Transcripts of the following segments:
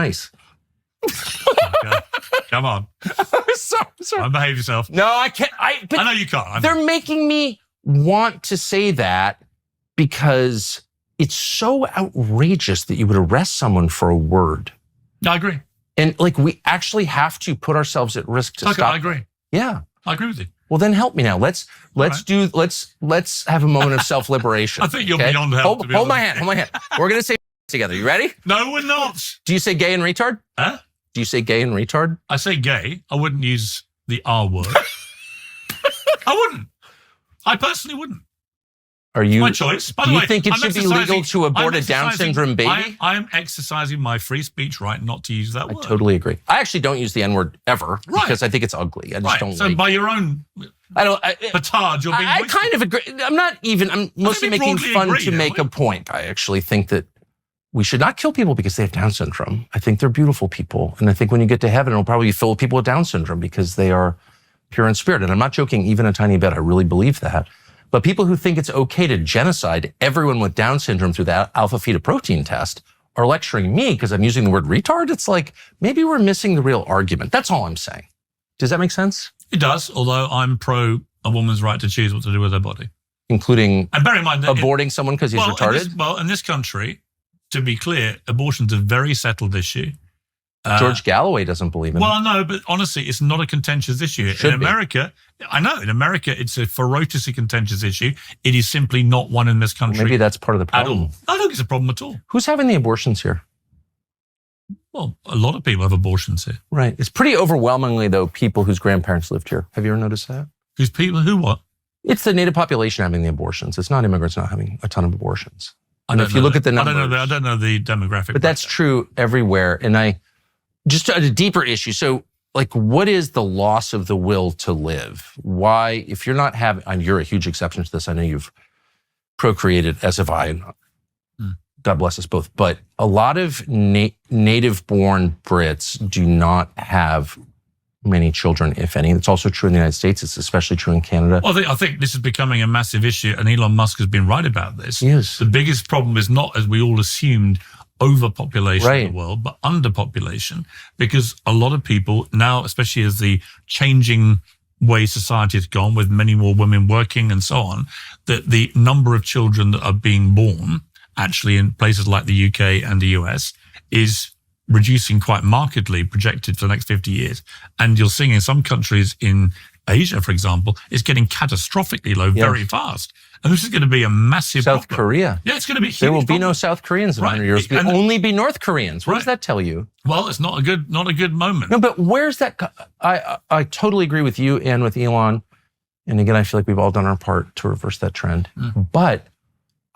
nice. Come on. Sorry. Behave yourself. No, I can't. I know you can't. They're making me want to say that because it's so outrageous that you would arrest someone for a word. I agree. And like, we actually have to put ourselves at risk to stop. I agree. Yeah. I agree with you. Well, then help me now. Let's have a moment of self-liberation. I think you're beyond help. Hold my hand. We're going to say together. You ready? No, we're not. Do you say gay and retard? Huh? Do you say gay and retard? I say gay. I wouldn't use the R word. I wouldn't. I personally wouldn't. Are you? My choice. By do the you way, think it should be legal to abort a Down syndrome baby? I am exercising my free speech right not to use that word. I totally agree. I actually don't use the N-word ever because I think it's ugly. I just don't so like it. By your own petard, you're being I kind of agree. I'm mostly making fun to make a point. I actually think that we should not kill people because they have Down syndrome. I think they're beautiful people. And I think when you get to heaven, it'll probably be filled with people with Down syndrome because they are pure in spirit. And I'm not joking even a tiny bit. I really believe that. But people who think it's okay to genocide everyone with Down syndrome through that alpha-fetoprotein test are lecturing me because I'm using the word retard. It's like, maybe we're missing the real argument. That's all I'm saying. Does that make sense? It does, although I'm pro a woman's right to choose what to do with her body. Including and bear in mind that aborting someone because he's retarded? In this country, to be clear, abortion's a very settled issue. George Galloway doesn't believe in it. Well, no, but honestly, it's not a contentious issue. In America, it's a ferociously contentious issue. It is simply not one in this country. Well, maybe that's part of the problem. At all. I don't think it's a problem at all. Who's having the abortions here? Well, a lot of people have abortions here. Right. It's pretty overwhelmingly, though, people whose grandparents lived here. Have you ever noticed that? Whose people? Who what? It's the native population having the abortions. It's not immigrants not having a ton of abortions. And if you look at the numbers, I don't know the demographic. But that's true everywhere. And just a deeper issue. So, like, what is the loss of the will to live? Why, if you're not having, and you're a huge exception to this, I know you've procreated, as have I, and God bless us both, but a lot of native-born Brits do not have many children, if any. It's also true in the United States. It's especially true in Canada. Well, I think this is becoming a massive issue, and Elon Musk has been right about this. Yes. The biggest problem is not, as we all assumed, overpopulation in the world, but underpopulation, because a lot of people now, especially as the changing way society has gone with many more women working and so on, that the number of children that are being born actually in places like the UK and the US is reducing quite markedly, projected for the next 50 years. And you're seeing in some countries in Asia, for example, it's getting catastrophically low very fast. And this is going to be a massive South problem. Korea. Yeah, it's going to be a huge There will be problem. no South Koreans in 100 years. There will only be North Koreans. What does that tell you? Well, it's not a good moment. No, but where's that? I totally agree with you and with Elon. And again, I feel like we've all done our part to reverse that trend. But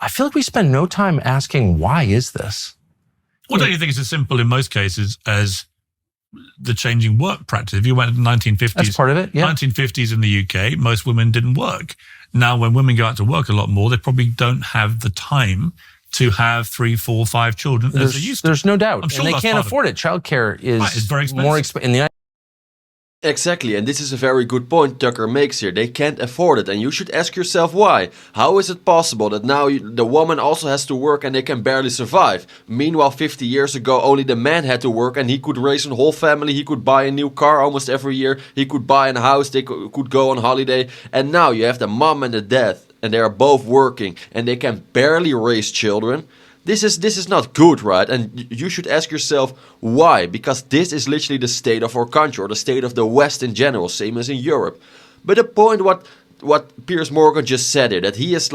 I feel like we spend no time asking, why is this? Well, don't you think it's as simple in most cases as the changing work practice? If you went to the 1950s, that's part of it. Yeah. 1950s in the UK, most women didn't work. Now, when women go out to work a lot more, they probably don't have the time to have 3, 4, 5 children as they used to. There's no doubt. I'm sure and they can't afford it. Childcare is it's very expensive. more expensive. In the United Exactly, and this is a very good point Tucker makes here. They can't afford it, and you should ask yourself why. How is it possible that now the woman also has to work and they can barely survive? Meanwhile, 50 years ago, only the man had to work and he could raise a whole family, he could buy a new car almost every year, he could buy a house, they could go on holiday. And now you have the mom and the dad, and they are both working, and they can barely raise children. This is not good, right? And you should ask yourself why, because this is literally the state of our country, or the state of the West in general, same as in Europe. But the point what Piers Morgan just said here, that he is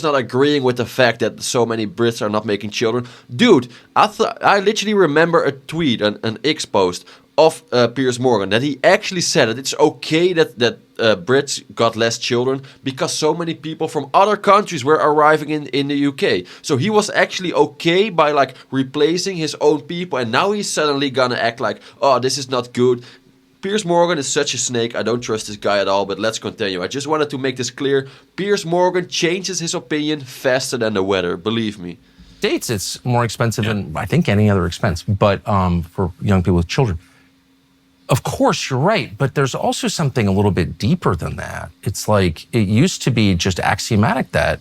not agreeing with the fact that so many Brits are not making children. Dude, I literally remember a tweet, an X post of Piers Morgan, that he actually said that it's okay that Brits got less children because so many people from other countries were arriving in the UK. So he was actually okay by replacing his own people, and now he's suddenly gonna act like, oh, this is not good. Piers Morgan is such a snake. I don't trust this guy at all, but let's continue. I just wanted to make this clear. Piers Morgan changes his opinion faster than the weather, believe me. States, it's more expensive than, I think, any other expense, but for young people with children. Of course, you're right, but there's also something a little bit deeper than that. It's like, it used to be just axiomatic that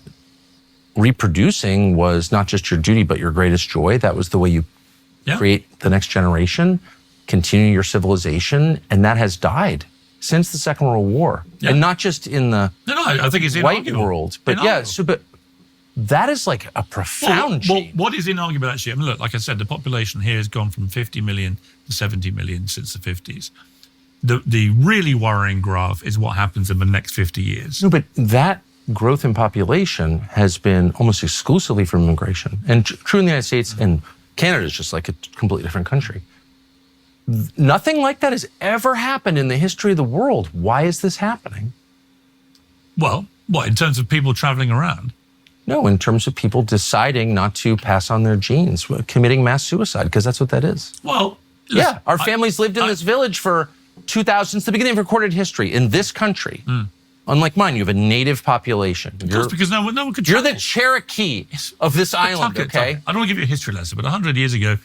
reproducing was not just your duty, but your greatest joy. That was the way you create the next generation, continue your civilization, and that has died since the Second World War. Yeah. And not just in the I think it's white inarguable. world, but but that is like a profound change. What is inarguable actually? I mean, look, like I said, the population here has gone from 50 million to 70 million since the 50s. The really worrying graph is what happens in the next 50 years. No, but that growth in population has been almost exclusively from immigration. And true in the United States, and Canada is just like a completely different country. Nothing like that has ever happened in the history of the world. Why is this happening? Well, what, in terms of people traveling around? No, in terms of people deciding not to pass on their genes, committing mass suicide, because that's what that is. Well, listen, our families lived in this village for 2,000, since the beginning of recorded history in this country. Unlike mine, you have a native population. Because no one could You're travel. the Cherokee of this island, okay? I don't want to give you a history lesson, but 100 years ago,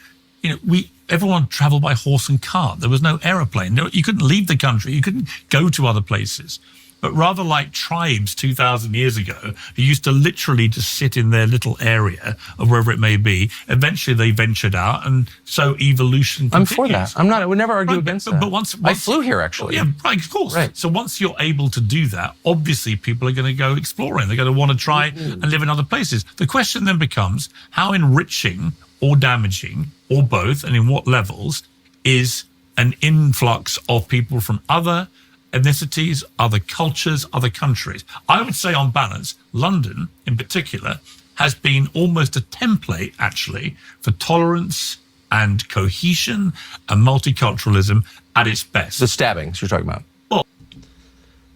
everyone traveled by horse and cart. There was no aeroplane. You couldn't leave the country. You couldn't go to other places. But rather like tribes 2,000 years ago, who used to literally just sit in their little area of wherever it may be, eventually they ventured out, and so evolution continues. I'm for that. I would never argue against that. But once I flew here, actually. Yeah, right, of course. Right. So once you're able to do that, obviously people are going to go exploring. They're going to want to try and live in other places. The question then becomes, how enriching or damaging, or both, and in what levels, is an influx of people from other ethnicities, other cultures, other countries? I would say on balance, London in particular has been almost a template actually for tolerance and cohesion and multiculturalism at its best. The stabbings you're talking about.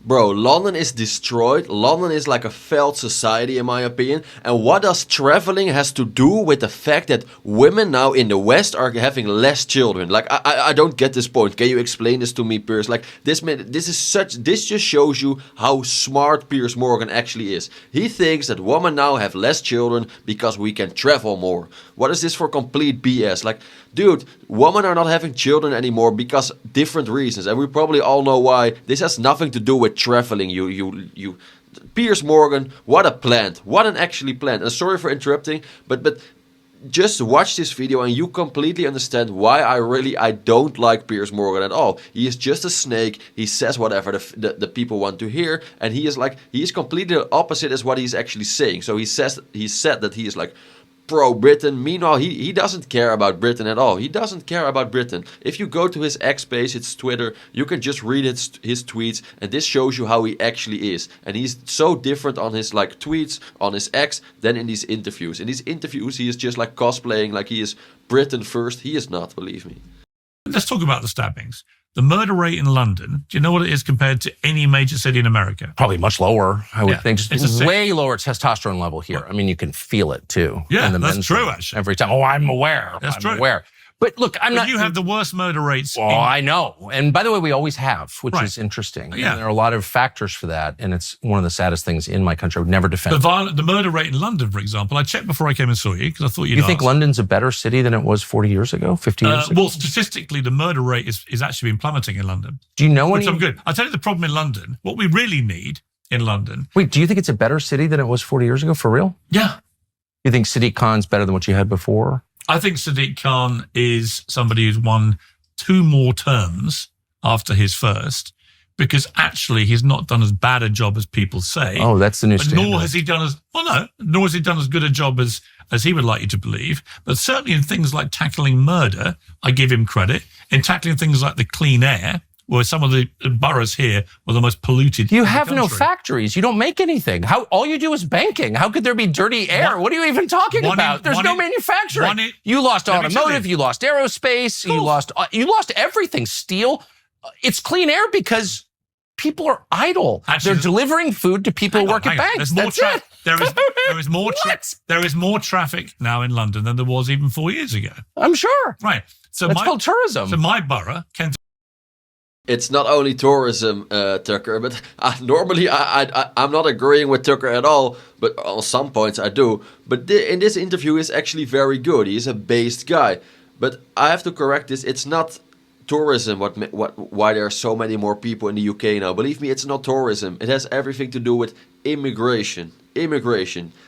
Bro, London is destroyed. London is like a failed society, in my opinion. And what does traveling has to do with the fact that women now in the West are having less children? Like, I don't get this point. Can you explain this to me, Piers? Like, this just shows you how smart Piers Morgan actually is. He thinks that women now have less children because we can travel more. What is this for complete BS? Like, dude, women are not having children anymore because different reasons, and we probably all know why. This has nothing to do with traveling. You, Piers Morgan, what a plant! What an actually plant! And sorry for interrupting, but just watch this video and you completely understand why I don't like Piers Morgan at all. He is just a snake. He says whatever the people want to hear, and he is completely the opposite as what he's actually saying. So he said that he is like pro-Britain. Meanwhile, he doesn't care about Britain at all. He doesn't care about Britain. If you go to his X page, his Twitter, you can just read his tweets, and this shows you how he actually is. And he's so different on his like tweets, on his X, than in these interviews. In these interviews, he is just like cosplaying like he is Britain first. He is not, believe me. Let's talk about the stabbings. The murder rate in London, do you know what it is compared to any major city in America? Probably much lower, I would think. Just a way lower testosterone level here. Right. I mean, you can feel it too. Yeah, that's true, actually. Every time. Oh, I'm aware. That's I'm aware. But look, You have the worst murder rates. Oh, I know. And by the way, we always have, which is interesting. Yeah. And there are a lot of factors for that. And it's one of the saddest things in my country. I would never defend the murder rate in London, for example, I checked before I came and saw you because I thought you'd You think London's a better city than it was 40 years ago, 50 years ago? Well, statistically, the murder rate is actually been plummeting in London. Do you know any? I'm good. I'll tell you the problem in London. What we really need in London. Wait, do you think it's a better city than it was 40 years ago, for real? Yeah. You think Sadiq Khan's better than what you had before? I think Sadiq Khan is somebody who's won 2 more terms after his first, because actually he's not done as bad a job as people say. Oh, that's the new standard. Nor has he done as good a job as he would like you to believe. But certainly in things like tackling murder, I give him credit. In tackling things like the clean air, where some of the boroughs here were the most polluted. You have no factories. You don't make anything. All you do is banking. How could there be dirty air? What are you even talking about? There's no manufacturing. You lost automotive. You lost aerospace. You lost everything. Steel. It's clean air because people are idle. Actually, they're delivering food to people who work at banks. There is more traffic now in London than there was even 4 years ago. I'm sure. Right. So that's called tourism. So my borough, Kent. It's not only tourism, Tucker, but normally I'm not agreeing with Tucker at all, but on some points I do. But in this interview, he's actually very good. He's a based guy. But I have to correct this. It's not tourism why there are so many more people in the UK now. Believe me, it's not tourism. It has everything to do with immigration.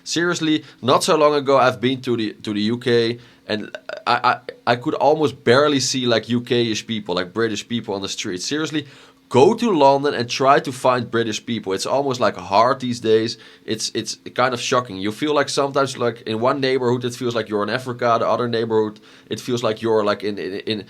Seriously, not so long ago I've been to the UK, and I could almost barely see like UK-ish people, like British people on the street. Seriously, go to London and try to find British people. It's almost like hard these days. It's kind of shocking. You feel like sometimes, like in one neighborhood, it feels like you're in Africa. The other neighborhood, it feels like you're like in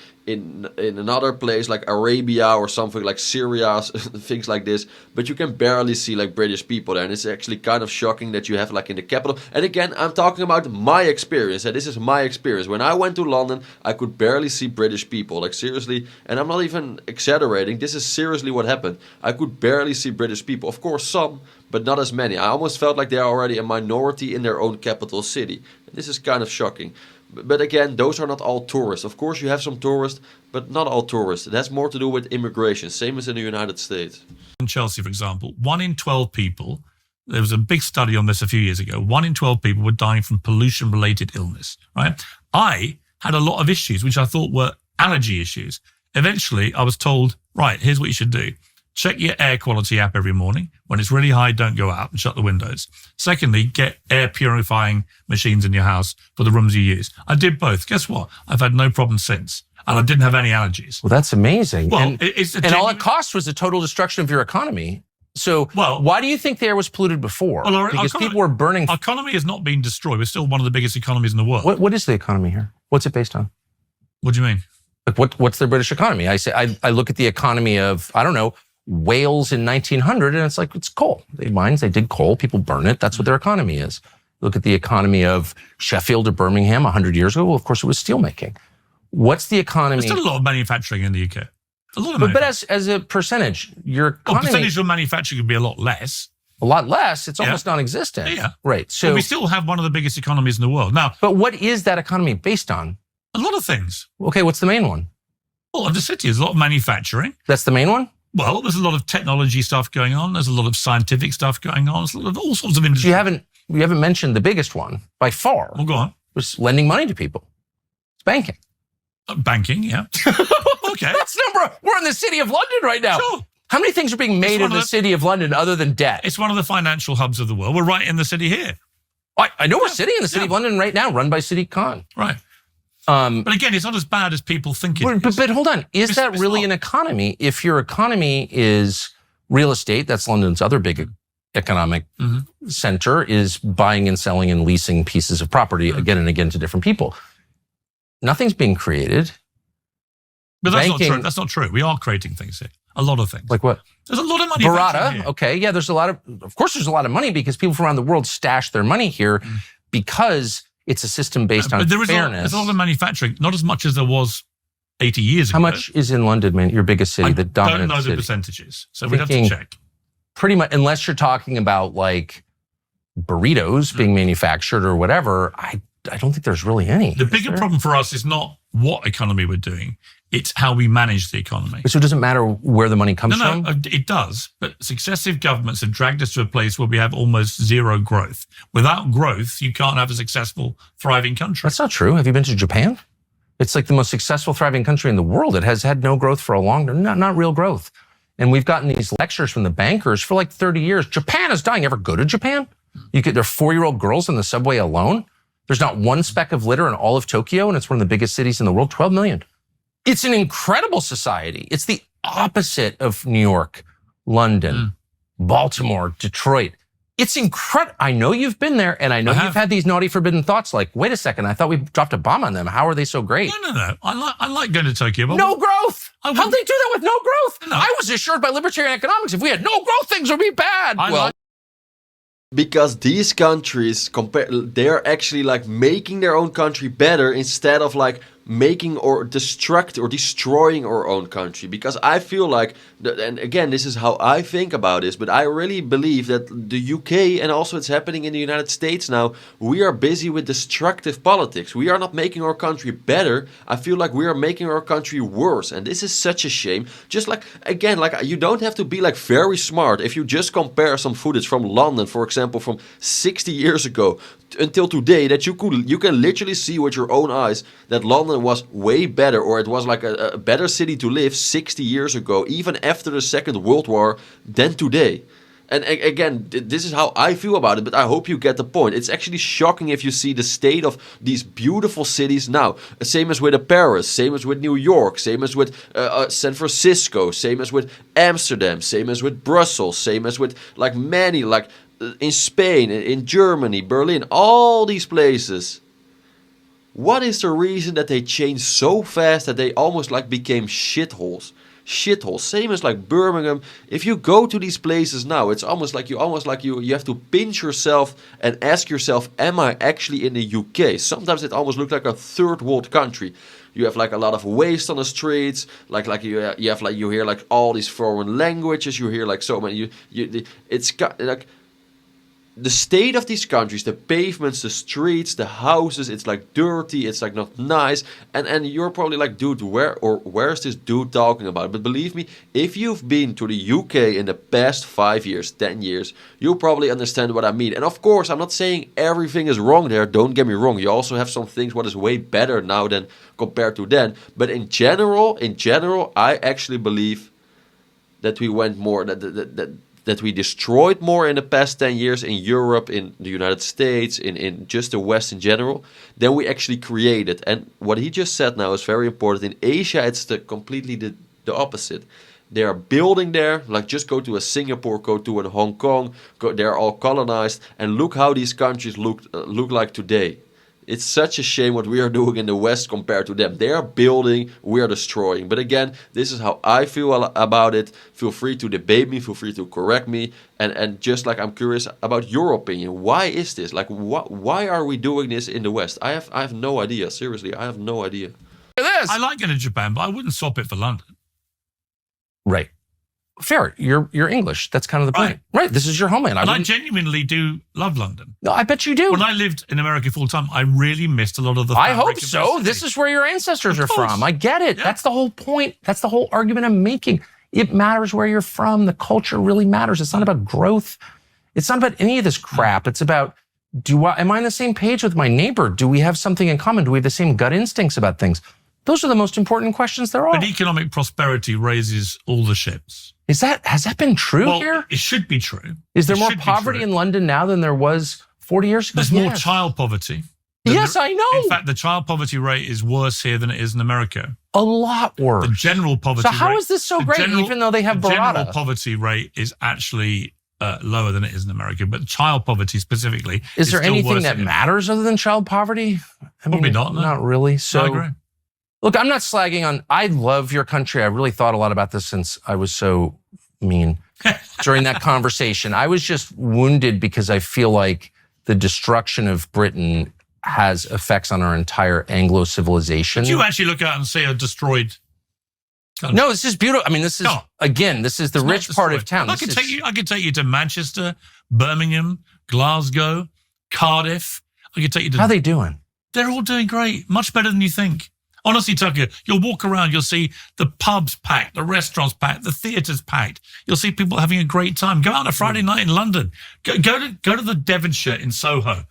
another place, like Arabia or something, like Syria, things like this. But you can barely see like British people there, and it's actually kind of shocking that you have like in the capital. And again, I'm talking about my experience. And this is my experience. When I went to London, I could barely see British people. Like seriously, and I'm not even exaggerating. This is seriously what happened. I could barely see British people. Of course, some, but not as many. I almost felt like they're already a minority in their own capital city. This is kind of shocking. But again, those are not all tourists. Of course, you have some tourists, but not all tourists. It has more to do with immigration, same as in the United States. In Chelsea, for example, 1 in 12 people, there was a big study on this a few years ago, 1 in 12 people were dying from pollution-related illness, right? I had a lot of issues, which I thought were allergy issues. Eventually, I was told, right, here's what you should do. Check your air quality app every morning. When it's really high, don't go out and shut the windows. Secondly, get air purifying machines in your house for the rooms you use. I did both. Guess what? I've had no problem since. And I didn't have any allergies. Well, that's amazing. Well, and all it cost was the total destruction of your economy. So why do you think the air was polluted before? Well, because people were burning. Our economy has not been destroyed. We're still one of the biggest economies in the world. What is the economy here? What's it based on? What do you mean? Like what's the British economy? I look at the economy of, I don't know, Wales in 1900, and it's like, it's coal. They mines, they dig coal, people burn it. That's what their economy is. Look at the economy of Sheffield or Birmingham 100 years ago. Well, of course, it was steelmaking. What's the economy? There's still a lot of manufacturing in the UK. A lot of but as a percentage, your economy... percentage of manufacturing could be a lot less. A lot less? It's almost non-existent. Yeah. Right. So but we still have one of the biggest economies in the world. Now, but what is that economy based on? A lot of things. Okay, what's the main one? Well, the city, there's a lot of manufacturing. That's the main one? Well, there's a lot of technology stuff going on. There's a lot of scientific stuff going on. There's a lot of all sorts of industries. You haven't mentioned the biggest one by far. Well, go on. Was lending money to people. It's banking. Banking, yeah. Okay. That's we're in the city of London right now. Sure. How many things are being made in the city of London other than debt? It's one of the financial hubs of the world. We're right in the city here. I know we're sitting in the city of London right now, run by City Con. Right. But again, it's not as bad as people think it is. But hold on. Is that really an economy? If your economy is real estate, that's London's other big economic center, is buying and selling and leasing pieces of property again and again to different people. Nothing's being created. But that's not true. That's not true. We are creating things here. A lot of things. Like what? There's a lot of money. Barada. Okay. Yeah, there's of course there's a lot of money because people from around the world stash their money here because it's a system based on fairness. There's a lot of manufacturing, not as much as there was 80 years ago. How much is in London, man, your biggest city, the dominant city? I don't know the percentages, so we'd have to check. Pretty much, unless you're talking about like burritos being manufactured or whatever, I don't think there's really any. The bigger problem for us is not what economy we're doing, it's how we manage the economy. So it doesn't matter where the money comes from? No, it does. But successive governments have dragged us to a place where we have almost zero growth. Without growth, you can't have a successful, thriving country. That's not true. Have you been to Japan? It's like the most successful, thriving country in the world. It has had no growth for a long time, not real growth. And we've gotten these lectures from the bankers for like 30 years. Japan is dying. You ever go to Japan? There are 4-year-old girls in the subway alone. There's not one speck of litter in all of Tokyo, and it's one of the biggest cities in the world, 12 million. It's an incredible society. It's the opposite of New York, London, Baltimore, Detroit. It's incredible. I know you've been there, and I know you've had these naughty, forbidden thoughts like, wait a second, I thought we dropped a bomb on them. How are they so great? No. I like going to Tokyo. But no growth. How'd they do that with no growth? No. I was assured by libertarian economics, if we had no growth, things would be bad. Because these countries, they're actually like making their own country better instead of like making or destroying our own country. Because I feel like, and again, this is how I think about this, but I really believe that the UK, and also it's happening in the United States now, we are busy with destructive politics. We are not making our country better. I feel like we are making our country worse. And this is such a shame. Just like, again, like you don't have to be like very smart. If you just compare some footage from London, for example, from 60 years ago until today, that you can literally see with your own eyes that London was way better, or it was like a better city to live 60 years ago, even after the Second World War, than today. And again, this is how I feel about it, but I hope you get the point. It's actually shocking if you see the state of these beautiful cities now. Same as with Paris, same as with New York, same as with San Francisco, same as with Amsterdam, same as with Brussels, same as with like many, like in Spain, in Germany, Berlin, all these places. What is the reason that they changed so fast that they almost like became shitholes? Shitholes. Same as like Birmingham. If you go to these places now, it's almost like you have to pinch yourself and ask yourself, am I actually in the UK? Sometimes it almost looks like a third world country. You have like a lot of waste on the streets. Like you have like you hear like all these foreign languages. You hear like so many. It's like the state of these countries, the pavements, the streets, the houses, it's like dirty, it's like not nice. And you're probably like, dude, where's this dude talking about? But believe me, if you've been to the UK in the past 5 years, 10 years, you'll probably understand what I mean. And of course, I'm not saying everything is wrong there, don't get me wrong. You also have some things what is way better now than compared to then. But in general, I actually believe that we went more, that we destroyed more in the past 10 years in Europe, in the United States, in just the West in general, than we actually created. And what he just said now is very important. In Asia, it's completely the opposite. They are building there, like just go to a Singapore, go to a Hong Kong, they're all colonized, and look how these countries look like today. It's such a shame what we are doing in the West compared to them. They are building, we are destroying. But again, this is how I feel about it. Feel free to debate me, feel free to correct me. And just like I'm curious about your opinion. Why is this? Like, why are we doing this in the West? I have no idea. Seriously, I have no idea. I like going to Japan, but I wouldn't swap it for London. Right. Fair. You're English. That's kind of the point. Right. This is your homeland. And I genuinely do love London. No, I bet you do. When I lived in America full time, I really missed a lot of the I hope so. This is where your ancestors are from. I get it. Yeah. That's the whole point. That's the whole argument I'm making. It matters where you're from. The culture really matters. It's not about growth. It's not about any of this crap. It's about, am I on the same page with my neighbor? Do we have something in common? Do we have the same gut instincts about things? Those are the most important questions there are. But economic prosperity raises all the ships. Has that been true here? It should be true. Is there more poverty in London now than there was 40 years ago? There's more child poverty. Yes, I know. In fact, the child poverty rate is worse here than it is in America. A lot worse. The general poverty rate. So how is this so great, even though they have The Barada? general poverty rate is actually lower than it is in America, but child poverty specifically is there anything that matters other than child poverty? Probably not. No. Not really. So I agree. Look, I'm not slagging on. I love your country. I really thought a lot about this since I was so mean during that conversation. I was just wounded because I feel like the destruction of Britain has effects on our entire Anglo civilization. But you actually look out and see a destroyed country. No, this is beautiful. I mean, this is, again, this is the rich part of town. I could take you to Manchester, Birmingham, Glasgow, Cardiff. I could take you to... How are they doing? They're all doing great. Much better than you think. Honestly, Tucker, you'll walk around, you'll see the pubs packed, the restaurants packed, the theatres packed. You'll see people having a great time. Go out on a Friday night in London. Go to the Devonshire in Soho,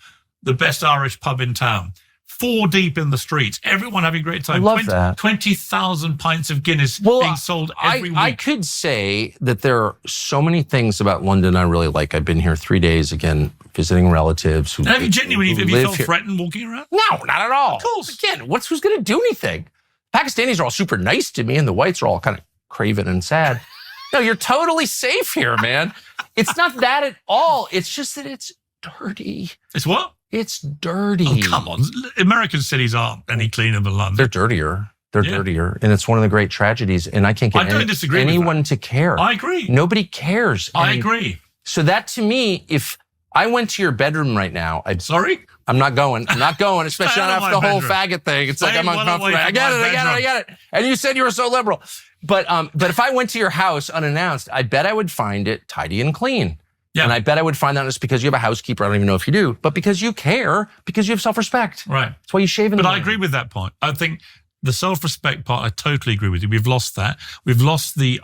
the best Irish pub in town. 4 deep in the streets. Everyone having a great time. I love that. 20,000 pints of Guinness being sold every week. I could say that there are so many things about London I really like. I've been here 3 days, again, visiting relatives. Have you genuinely felt threatened walking around? No, not at all. Of course. Again, who's going to do anything? Pakistanis are all super nice to me, and the whites are all kind of craven and sad. No, you're totally safe here, man. It's not that at all. It's just that it's dirty. It's what? It's dirty. Oh, come on. American cities aren't any cleaner than London. They're dirtier. They're dirtier. And it's one of the great tragedies. And I can't get anyone to care. I agree. Nobody cares. I agree. So that to me, if I went to your bedroom right now, Sorry? I'm not going, especially not after the whole faggot thing. It's like I'm uncomfortable. I get it. And you said you were so liberal. But if I went to your house unannounced, I bet I would find it tidy and clean. Yeah. And I bet I would find that just because you have a housekeeper. I don't even know if you do, but because you care, because you have self-respect. Right. That's why you shave in the morning. I agree with that point. I think the self-respect part, I totally agree with you. We've lost that. We've lost the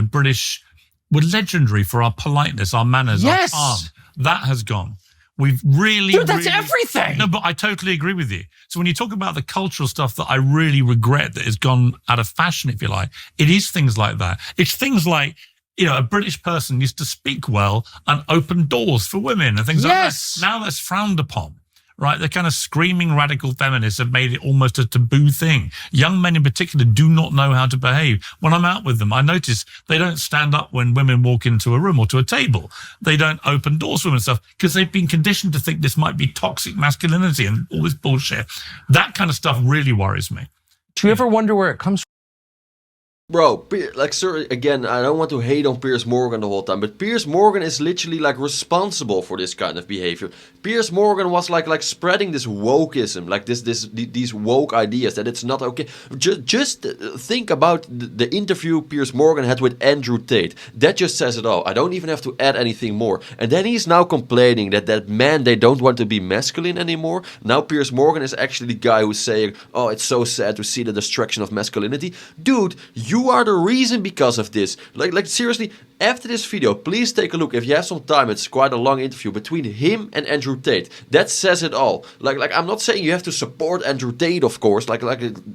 British, we're legendary for our politeness, our manners, our calm. That has gone. We've really... Dude, that's everything. No, but I totally agree with you. So when you talk about the cultural stuff that I really regret that has gone out of fashion, if you like, it is things like that. It's things like a British person used to speak well and open doors for women and things like that. Now that's frowned upon. Right, the kind of screaming radical feminists have made it almost a taboo thing. Young men in particular do not know how to behave. When I'm out with them, I notice they don't stand up when women walk into a room or to a table. They don't open doors for them and stuff because they've been conditioned to think this might be toxic masculinity and all this bullshit. That kind of stuff really worries me. Do you ever wonder where it comes from? Bro, sir, again, I don't want to hate on Piers Morgan the whole time, but Piers Morgan is literally responsible for this kind of behavior. Piers Morgan was like spreading this wokeism, these woke ideas that it's not okay. Just think about the interview Piers Morgan had with Andrew Tate. That just says it all. I don't even have to add anything more. And then he's now complaining that men, they don't want to be masculine anymore. Now Piers Morgan is actually the guy who's saying, oh, it's so sad to see the destruction of masculinity. Dude, you are the reason because of this. Like seriously, after this video, please take a look. If you have some time, it's quite a long interview between him and Andrew Tate. That says it all. Like I'm not saying you have to support Andrew Tate, of course. Like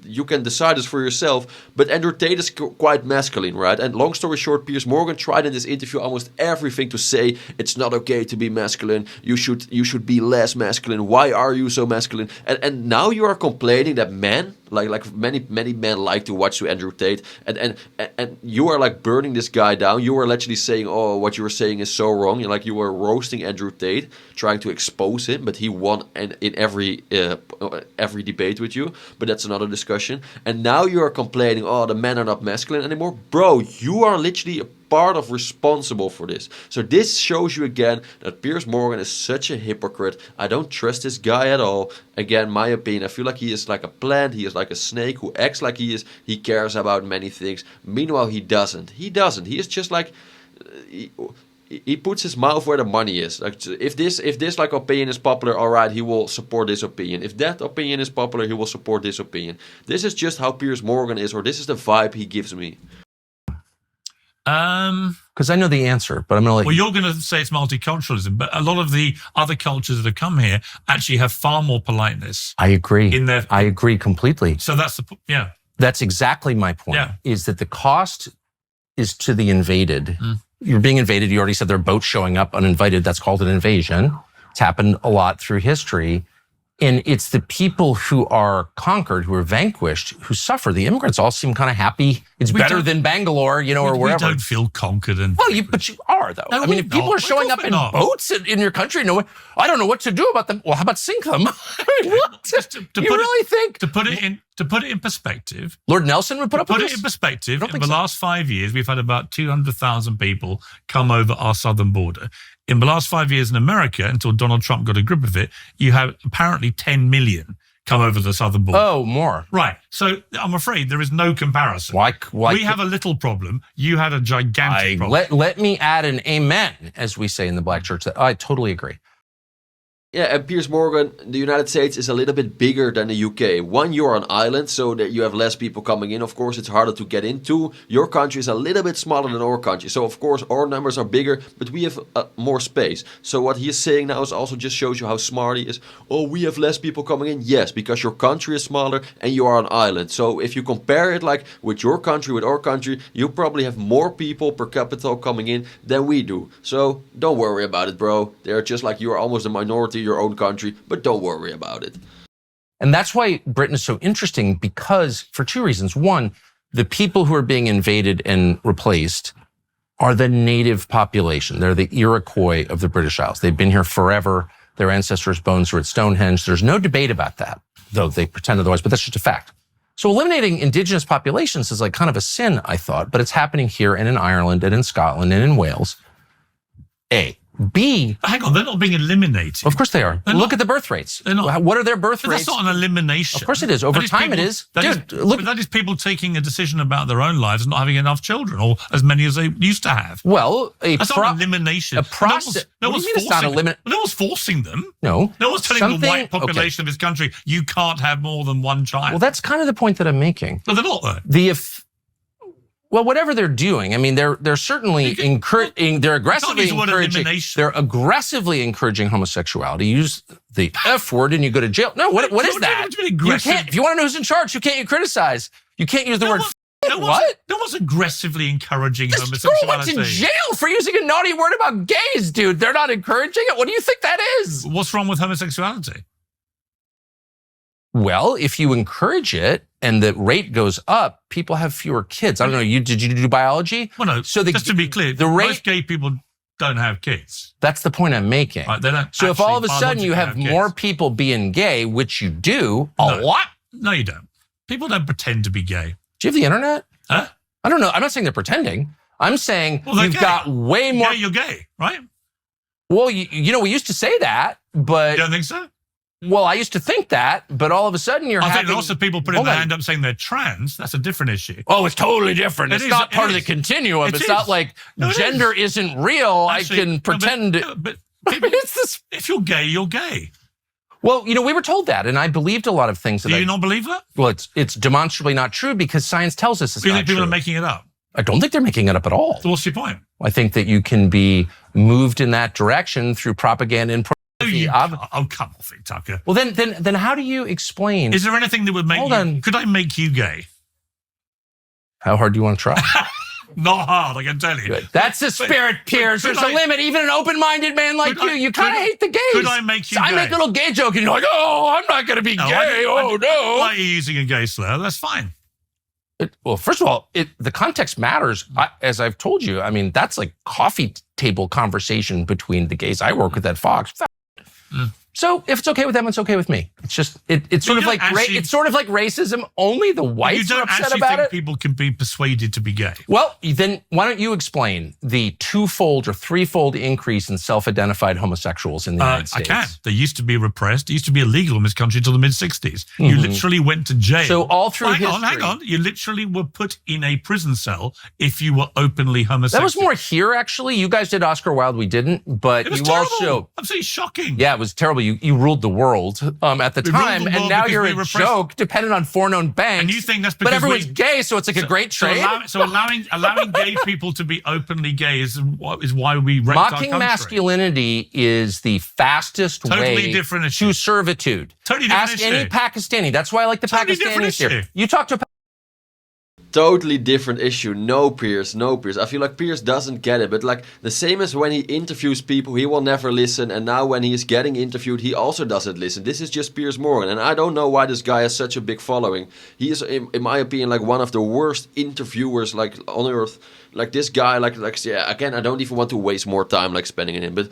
you can decide this for yourself. But Andrew Tate is quite masculine, right? And long story short, Piers Morgan tried in this interview almost everything to say it's not okay to be masculine. You should be less masculine. Why are you so masculine? And now you are complaining that men, like many men like to watch Andrew Tate, and you are burning this guy down. You are literally saying, oh, what you were saying is so wrong. You were roasting Andrew Tate, trying to expose him, but he won in every debate with you. But that's another discussion. And now you are complaining, oh, the men are not masculine anymore. Bro, you are literally a part of responsible for this. So this shows you again that Piers Morgan is such a hypocrite. I don't trust this guy at all. Again, my opinion, I feel like he is like a plant. He is like a snake who acts like he is. He cares about many things. Meanwhile, he doesn't. He is just like he puts his mouth where the money is. Like if this opinion is popular, all right, he will support this opinion. If that opinion is popular, he will support this opinion. This is just how Piers Morgan is, or this is the vibe he gives me. Because I know the answer, but I'm going to let you. Well, you're going to say it's multiculturalism, but a lot of the other cultures that have come here actually have far more politeness. I agree. I agree completely. So that's exactly my point. Yeah. Is that the cost is to the invaded. You're being invaded. You already said there are boats showing up uninvited. That's called an invasion. It's happened a lot through history. And it's the people who are conquered, who are vanquished, who suffer. The immigrants all seem kind of happy. It's better than Bangalore, or wherever. We don't feel conquered. But you are, though. No, I mean, if people are showing up in boats in your country, I don't know what to do about them. Well, how about sink them? I mean, what? To put it in perspective, Lord Nelson would put up with this? In perspective, in the last 5 years, we've had about 200,000 people come over our southern border. In the last 5 years in America, until Donald Trump got a grip of it, you have apparently 10 million come over the southern border. Oh, more. Right. So I'm afraid there is no comparison. Why we have a little problem. You had a gigantic problem. Let me add an amen, as we say in the Black church. I totally agree. Yeah, and Piers Morgan, the United States is a little bit bigger than the UK. One, you're an island, so that you have less people coming in. Of course, it's harder to get into. Your country is a little bit smaller than our country. So, of course, our numbers are bigger, but we have more space. So what he is saying now is also just shows you how smart he is. Oh, we have less people coming in? Yes, because your country is smaller and you are an island. So if you compare it with your country, with our country, you probably have more people per capita coming in than we do. So don't worry about it, bro. They're just like you are almost a minority your own country, but don't worry about it. And that's why Britain is so interesting, because for two reasons. One, the people who are being invaded and replaced are the native population. They're the Iroquois of the British Isles. They've been here forever. Their ancestors' bones are at Stonehenge. There's no debate about that, though they pretend otherwise, but that's just a fact. So eliminating indigenous populations is kind of a sin, I thought, but it's happening here and in Ireland and in Scotland and in Wales. A. B. Hang on, they're not being eliminated. Of course they are. Look at the birth rates. They're not. What are their birth But rates? that's not an elimination. Of course it is. Over time it is. But that is people taking a decision about their own lives and not having enough children, or as many as they used to have. Well, that's not an elimination. A process. No one's forcing them. No. No one's telling the white population of this country, you can't have more than one child. Well, that's kind of the point that I'm making. No, they're not, though. Well, whatever they're doing, I mean, they're certainly encouraging. They're aggressively encouraging. They're aggressively encouraging homosexuality. You use the F word and you go to jail. No, what is that? You can't. If you want to know who's in charge, who can't you criticize? You can't use the word. No No one's aggressively encouraging This girl went homosexuality. to jail for using a naughty word about gays, dude. They're not encouraging it. What do you think that is? What's wrong with homosexuality? Well, if you encourage it and the rate goes up, people have fewer kids. I don't know. Did you do biology? Well, no. So just to be clear, most gay people don't have kids. That's the point I'm making. Right, they don't. So if all of a sudden you have more people being gay, which you do a lot. No, you don't. People don't pretend to be gay. Do you have the internet? Huh? I don't know. I'm not saying they're pretending. I'm saying you've got way more. Yeah, you're gay, right? Well, you know, we used to say that, but. You don't think so? Well, I used to think that, but all of a sudden I think lots of people putting their hand up saying they're trans. That's a different issue. Oh, it's totally different. It's not part of the continuum. It's not like gender isn't real. Actually, I can pretend. But if you're gay, you're gay. Well, you know, we were told that, and I believed a lot of things. Do you not believe that? Well, it's demonstrably not true because science tells us it's not true. You think people are making it up? I don't think they're making it up at all. So what's your point? I think that you can be moved in that direction through propaganda and oh, come off it, Tucker. Well, then how do you explain? Is there anything that would make you... Could I make you gay? How hard do you want to try? Not hard, I can tell you. Good. That's the spirit, Piers. There's a limit. Even an open-minded man like you kind of hate the gays. Could I make you gay? I make a little gay joke, and you're like, oh, I'm not going to be gay. No. Why are you using a gay slur? That's fine. Well, first of all, the context matters. As I've told you, I mean, that's like coffee table conversation between the gays I work with at Fox. So if it's okay with them, it's okay with me. It's just it's sort of like racism. Only the whites are upset about it. You don't actually think people can be persuaded to be gay? Well, then why don't you explain the twofold or threefold increase in self-identified homosexuals in the United States? I can. They used to be repressed. It used to be illegal in this country until the mid-'60s. You literally went to jail. So all through history. Hang on. You literally were put in a prison cell if you were openly homosexual. That was more here, actually. You guys did Oscar Wilde. We didn't. But it was you terrible. also... Absolutely shocking. Yeah, it was terrible. You ruled the world at the time, and now you're a joke dependent on foreign-owned banks. And you think that's because... But everyone's gay, so it's like a great trade. So allowing gay people to be openly gay is why we wrecked our country. Mocking masculinity is the fastest way to servitude. Totally different Ask issue. any Pakistani. That's why I like the Pakistanis here. You talk to a Totally different issue. No, Piers. I feel like Piers doesn't get it. But like the same as when he interviews people, he will never listen. And now when he is getting interviewed, he also doesn't listen. This is just Piers Morgan. And I don't know why this guy has such a big following. He is, in my opinion, like one of the worst interviewers like on earth. Like this guy, yeah, again, I don't even want to waste more time like spending in him. But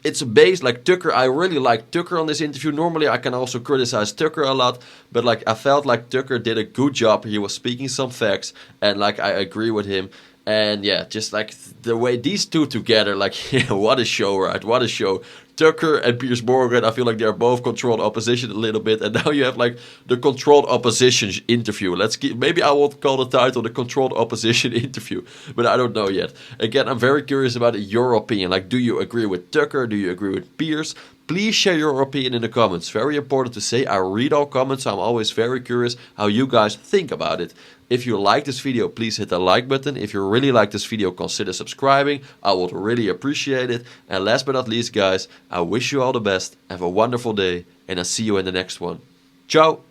it's based like Tucker. I really like Tucker on this interview. Normally I can also criticize Tucker a lot, but like I felt like Tucker did a good job. He was speaking some facts, and like I agree with him. And yeah, just like the way these two together, like yeah, what a show, right? What a show. Tucker and Piers Morgan, I feel like they're both controlled opposition a little bit, and now you have like the controlled opposition interview. Maybe I will call the title the controlled opposition interview, but I don't know yet. Again, I'm very curious about your opinion. Like, do you agree with Tucker? Do you agree with Piers? Please share your opinion in the comments. Very important to say. I read all comments. I'm always very curious how you guys think about it. If you like this video, please hit the like button. If you really like this video, consider subscribing. I would really appreciate it. And last but not least, guys, I wish you all the best. Have a wonderful day, and I'll see you in the next one. Ciao!